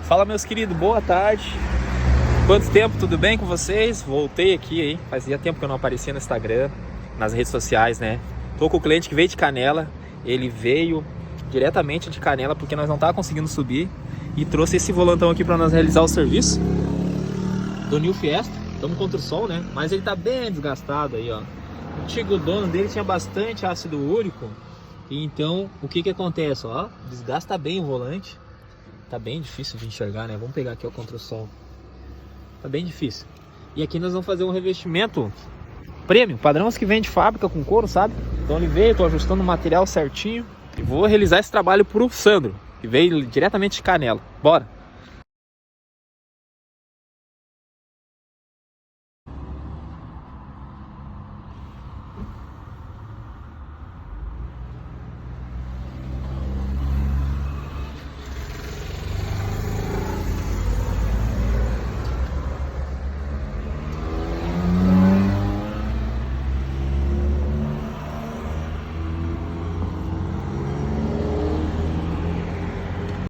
Fala, meus queridos, boa tarde. Quanto tempo, tudo bem com vocês? Voltei aqui, hein? Fazia tempo que eu não aparecia no Instagram, nas redes sociais, né? Tô com o cliente que veio de Canela. Ele veio diretamente de Canela porque nós não tava conseguindo subir e trouxe esse volantão aqui para nós realizar o serviço do New Fiesta. Estamos contra o sol, né? Mas ele tá bem desgastado aí, ó. O antigo dono dele tinha bastante ácido úrico. E então, o que acontece, ó? Desgasta bem o volante. Tá bem difícil de enxergar, né? Vamos pegar aqui o contra o sol. Tá bem difícil. E aqui nós vamos fazer um revestimento premium, padrão que vem de fábrica com couro, sabe? Então ele veio, tô ajustando o material certinho. E vou realizar esse trabalho pro Sandro, que veio diretamente de Canela. Bora!